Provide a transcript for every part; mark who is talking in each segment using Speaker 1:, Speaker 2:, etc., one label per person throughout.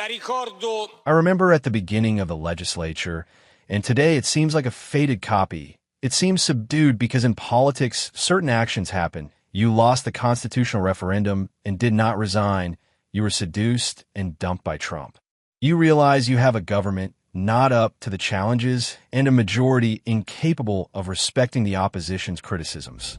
Speaker 1: I remember at the beginning of the legislature, and today it seems like a faded copy. It seems subdued because in politics, certain actions happen. You lost the constitutional referendum and did not resign. You were seduced and dumped by Trump. You realize you have a government not up to the challenges and a majority incapable of respecting the opposition's criticisms.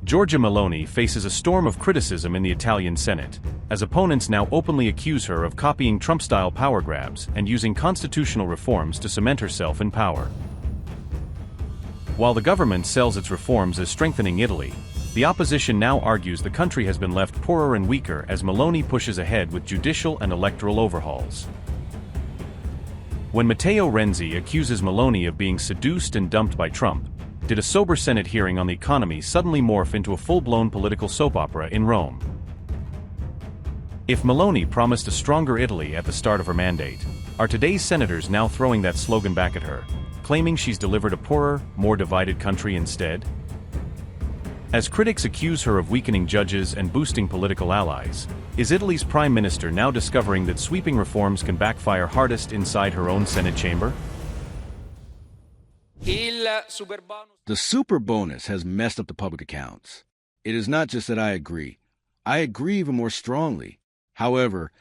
Speaker 2: Giorgia Meloni faces a storm of criticism in the Italian Senate, as opponents now openly accuse her of copying Trump-style power grabs and using constitutional reforms to cement herself in power. While the government sells its reforms as strengthening Italy, the opposition now argues the country has been left poorer and weaker as Meloni pushes ahead with judicial and electoral overhauls. When Matteo Renzi accuses Meloni of being seduced and dumped by Trump, did a sober Senate hearing on the economy suddenly morph into a full-blown political soap opera in Rome? If Meloni promised a stronger Italy at the start of her mandate, are today's senators now throwing that slogan back at her, claiming she's delivered a poorer, more divided country instead? As critics accuse her of weakening judges and boosting political allies, is Italy's Prime Minister now discovering that sweeping reforms can backfire hardest inside her own Senate chamber?
Speaker 3: The super bonus has messed up the public accounts. It is not just that I agree. I agree even more strongly. However,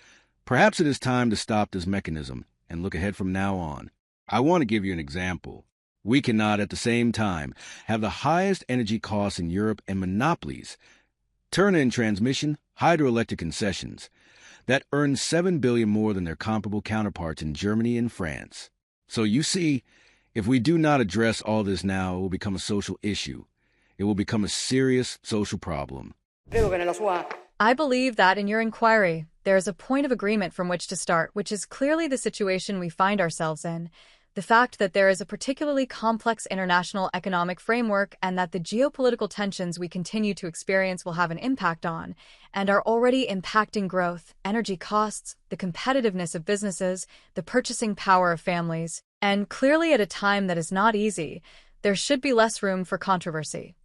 Speaker 3: perhaps it is time to stop this mechanism and look ahead from now on. I want to give you an example. We cannot at the same time have the highest energy costs in Europe and monopolies, turn-in transmission, hydroelectric concessions, that earn $7 billion more than their comparable counterparts in Germany and France. So you see, if we do not address all this now, it will become a social issue. It will become a serious social problem.
Speaker 4: I believe that in your inquiry, there is a point of agreement from which to start, which is clearly the situation we find ourselves in. The fact that there is a particularly complex international economic framework and that the geopolitical tensions we continue to experience will have an impact on, and are already impacting growth, energy costs, the competitiveness of businesses, the purchasing power of families, and clearly at a time that is not easy, there should be less room for controversy.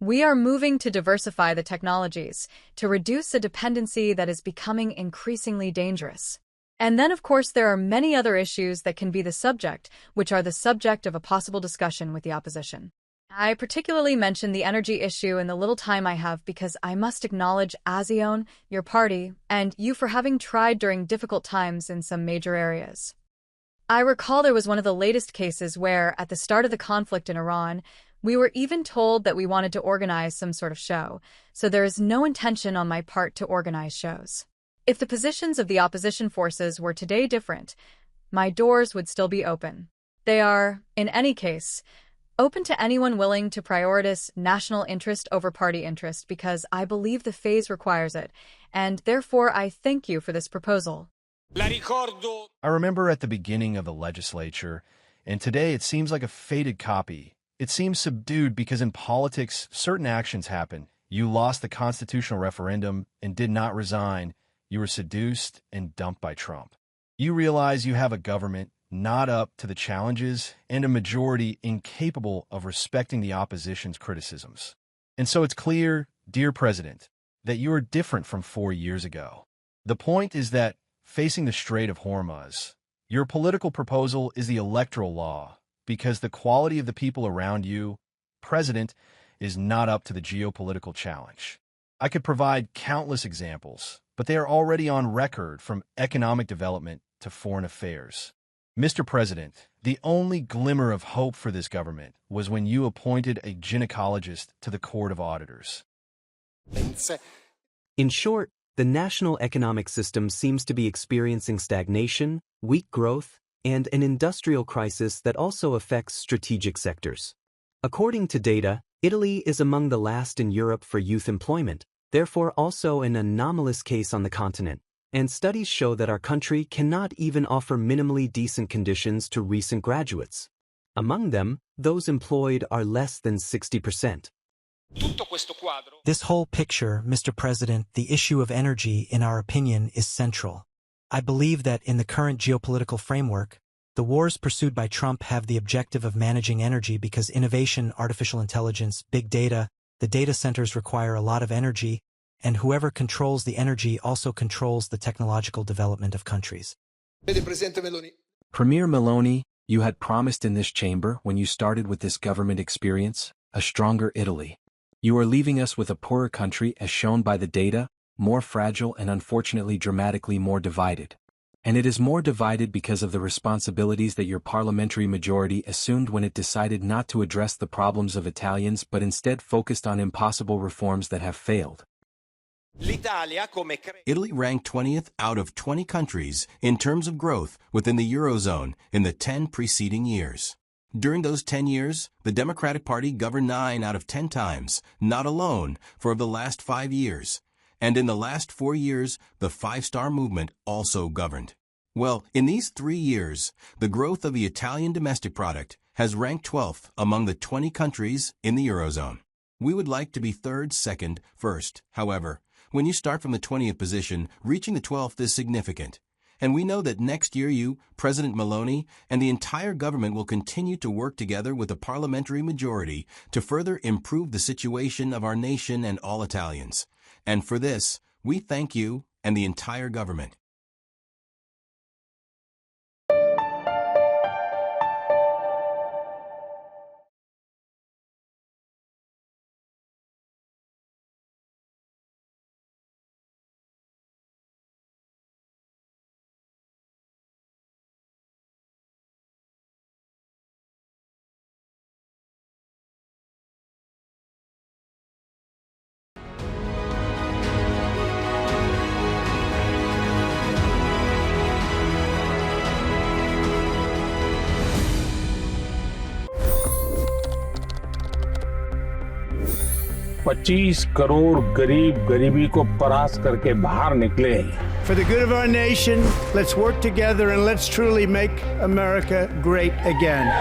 Speaker 4: We are moving to diversify the technologies, to reduce a dependency that is becoming increasingly dangerous. And then, of course, there are many other issues that can be the subject, which are the subject of a possible discussion with the opposition. I particularly mention the energy issue in the little time I have because I must acknowledge Azione, your party, and you for having tried during difficult times in some major areas. I recall there was one of the latest cases where, at the start of the conflict in Iran, we were even told that we wanted to organize some sort of show, so there is no intention on my part to organize shows. If the positions of the opposition forces were today different, my doors would still be open. They are, in any case, open to anyone willing to prioritize national interest over party interest because I believe the phase requires it, and therefore I thank you for this proposal.
Speaker 1: I remember at the beginning of the legislature, and today it seems like a faded copy. It seems subdued because in politics, certain actions happen. You lost the constitutional referendum and did not resign. You were seduced and dumped by Trump. You realize you have a government not up to the challenges and a majority incapable of respecting the opposition's criticisms. And so it's clear, dear President, that you are different from 4 years ago. The point is that facing the Strait of Hormuz, your political proposal is the electoral law because the quality of the people around you, President, is not up to the geopolitical challenge. I could provide countless examples, but they are already on record from economic development to foreign affairs. Mr. President, the only glimmer of hope for this government was when you appointed a gynecologist to the Court of Auditors.
Speaker 5: In short, the national economic system seems to be experiencing stagnation, weak growth, and an industrial crisis that also affects strategic sectors. According to data, Italy is among the last in Europe for youth employment, therefore also an anomalous case on the continent, and studies show that our country cannot even offer minimally decent conditions to recent graduates. Among them, those employed are less than 60%.
Speaker 6: This whole picture, Mr. President, the issue of energy, in our opinion, is central. I believe that in the current geopolitical framework, the wars pursued by Trump have the objective of managing energy because innovation, artificial intelligence, big data, the data centers require a lot of energy, and whoever controls the energy also controls the technological development of countries.
Speaker 7: Premier Meloni, you had promised in this chamber when you started with this government experience, a stronger Italy. You are leaving us with a poorer country as shown by the data, more fragile and unfortunately dramatically more divided. And it is more divided because of the responsibilities that your parliamentary majority assumed when it decided not to address the problems of Italians but instead focused on impossible reforms that have failed.
Speaker 8: Italy ranked 20th out of 20 countries in terms of growth within the Eurozone in the 10 preceding years. During those 10 years, the Democratic Party governed 9 out of 10 times, not alone, for the last 5 years. And in the last 4 years, the Five-Star Movement also governed. Well, in these 3 years, the growth of the Italian domestic product has ranked 12th among the 20 countries in the Eurozone. We would like to be third, second, first. However, when you start from the 20th position, reaching the 12th is significant. And we know that next year you, President Meloni, and the entire government will continue to work together with a parliamentary majority to further improve the situation of our nation and all Italians. And for this, we thank you and the entire government.
Speaker 9: $25 crore गरीब गरीबी को परास्त करके बाहर निकले।
Speaker 10: For the good of our nation, let's work together and let's truly make America great again.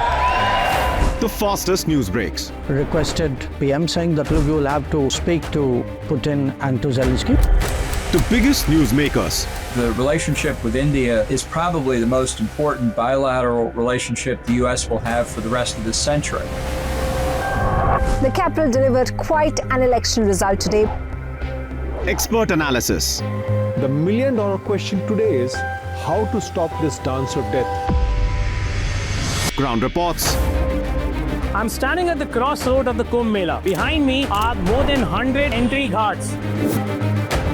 Speaker 11: The fastest news breaks.
Speaker 12: Requested PM saying that we will have to speak to Putin and to Zelensky.
Speaker 11: The biggest news makers.
Speaker 13: The relationship with India is probably the most important bilateral relationship the U.S. will have for the rest of this century.
Speaker 14: The capital delivered quite an election result today.
Speaker 11: Expert analysis.
Speaker 15: The million-dollar question today is how to stop this dance of death.
Speaker 11: Ground reports.
Speaker 16: I'm standing at the crossroad of the Kumbh Mela. Behind me are more than 100 entry ghats.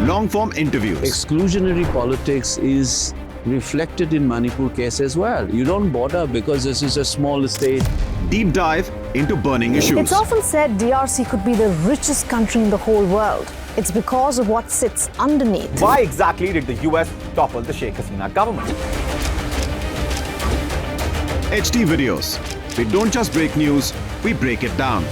Speaker 11: Long-form interviews.
Speaker 17: Exclusionary politics is reflected in Manipur case as well. You don't bother because this is a small state.
Speaker 11: Deep dive into burning issues.
Speaker 14: It's often said DRC could be the richest country in the whole world. It's because of what sits underneath.
Speaker 18: Why exactly did the US topple the Sheikh Hasina government?
Speaker 11: HD videos. We don't just break news, we break it down.